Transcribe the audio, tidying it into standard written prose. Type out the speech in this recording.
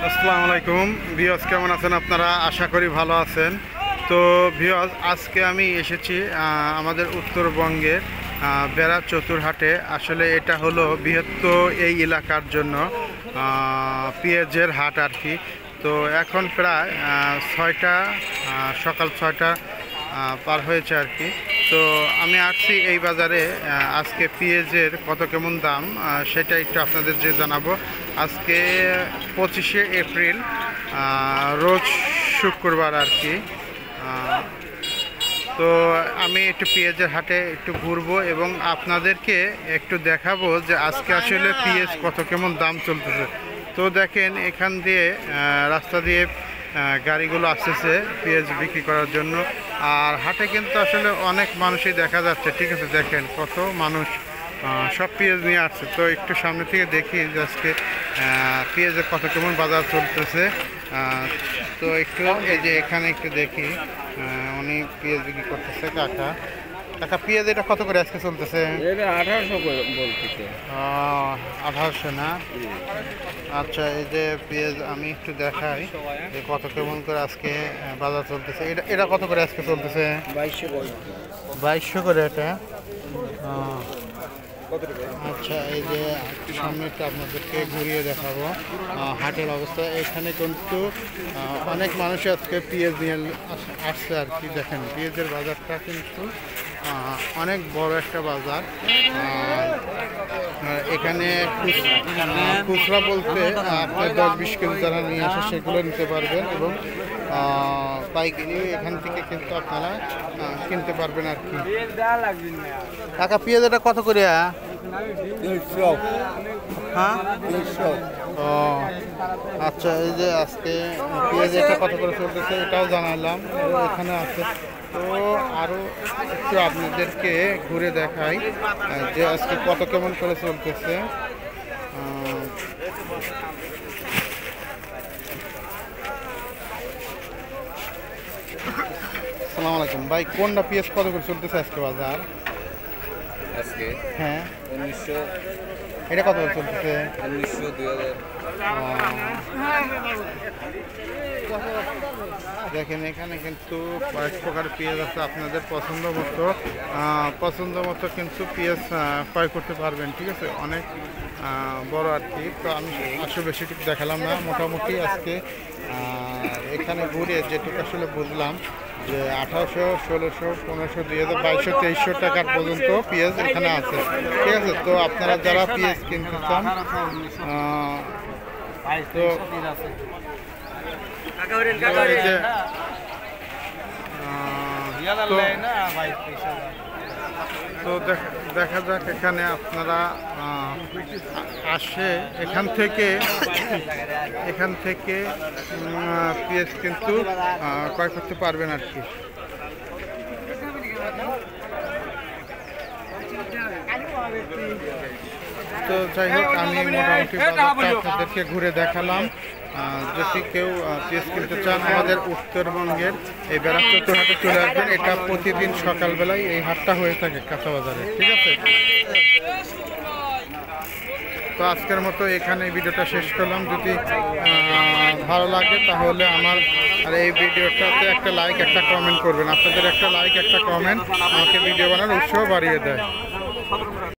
আসসালামু আলাইকুম ভিউয়ার্স, কেমন আছেন আপনারা? আশা করি ভালো আছেন। তো ভিউয়ার্স, আজকে আমি এসেছি আমাদের উত্তরবঙ্গের বেড়া চতুরহাটে। আসলে এটা হলো বৃহত্তর এই এলাকার জন্য পেঁয়াজের হাট আর কি। তো এখন প্রায় সকাল 6টা পার হয়েছে আর কি। তো আমি আসছি এই বাজারে। আজকে পেঁয়াজের কত কেমন দাম সেটা একটু আপনাদের জানাবো। আজকে 25শে এপ্রিল, রোজ শুক্রবার আর কি। তো আমি একটু পেঁয়াজের হাটে একটু ঘুরবো এবং আপনাদেরকে একটু দেখাবো যে আজকে আসলে পেঁয়াজ কত কেমন দাম চলতেছে। তো দেখেন, এখান দিয়ে রাস্তা দিয়ে গাড়িগুলো আসতেছে পেঁয়াজ বিক্রি করার জন্য। আর হাটে কিন্তু আসলে অনেক মানুষই দেখা যাচ্ছে, ঠিক আছে। দেখেন কত মানুষ সব পেঁয়াজ নিয়ে আসছে। তো একটু সামনে থেকে দেখি যে আজকে পেঁয়াজের কত কেমন বাজার চলতেছে। তো একটু এই যে এখানে একটু দেখি, অনেক পেঁয়াজ বিক্রি করতেছে কাকা। পেঁয়াজ এটা কত করে আজকে চলতেছে? 1800 বলতেছে। 1800 না? আচ্ছা, এই যে পেঁয়াজ আমি একটু দেখাই যে কত কেমন করে আজকে বাজার চলতেছে। এটা কত করে আজকে চলতেছে? 2200 করে এটা। আচ্ছা, এই যে সামনেটা আপনাদেরকে ঘুরিয়ে দেখাবো হাটের অবস্থা। এখানে কিন্তু অনেক মানুষ আজকে পেঁয়াজ নিয়ে আসছে আর কি। দেখেন, পেঁয়াজের বাজারটা কিন্তু অনেক বড় একটা বাজার। এখানে খুচরা বলতে আপনার 10-20 কেজি যারা নিয়ে আসে সেগুলো নিতে পারবেন, এবং পাইকারি এখান থেকে কিন্তু আপনারা কিনতে পারবেন আর কি। কাকা, পেঁয়াজ এটা কত করে? হ্যাঁ, ও আচ্ছা। এই যে আজকে পেঁয়াজ এটা কত করে চলতেছে এটাও জানালাম, এখানে আছে। তো আরও একটু আপনাদেরকে ঘুরে দেখাই যে আজকে কত কেমন করে চলতেছে। আসসালামু আলাইকুম ভাই, কোনটা পেঁয়াজ কত করে চলতেছে আজকে বাজার? আজকে হ্যাঁ, 1900, এটা কত করে চলতেছে? 1900, 2000। দেখেন, এখানে কিন্তু কয়েক প্রকার পেঁয়াজ আছে। আপনাদের পছন্দ মতো কিন্তু পেঁয়াজ ক্রয় করতে পারবেন, ঠিক আছে। অনেক বড় আর কি। তো আমি আসলে বেশি ঠিক দেখালাম না, মোটামুটি আজকে এখানে ঘুরে যেটুকু আসলে বুঝলাম যে 1800, 1600, 1500, 2000, 2200, 2300 টাকার পর্যন্ত পেঁয়াজ এখানে আছে, ঠিক আছে। তো আপনারা যারা পেঁয়াজ কিনতে চান তো দেখা যাক, এখানে আপনারা আসে এখান থেকে পেঁয়াজ কিন্তু ক্রয় করতে পারবেন আর কি। তো যাই হোক, আমি মোটামুটি বাজারটা আপনাদেরকে ঘুরে দেখালাম। যদি কেউ পেঁয়াজ কিনতে চান, আমাদের উত্তরবঙ্গের এই বেড়া চতুরহাটে চলে আসবেন। এটা প্রতিদিন সকালবেলায় এই হাটটা হয়ে থাকে কাঁচা বাজারে, ঠিক আছে। তো আজকের মতো এখানে ভিডিওটা শেষ করলাম। যদি ভালো লাগে তাহলে আমার আর এই ভিডিওটাতে একটা লাইক, একটা কমেন্ট করবেন। আপনাদের একটা লাইক, একটা কমেন্ট আমাকে ভিডিও বানানোর উৎসাহ বাড়িয়ে দেয়।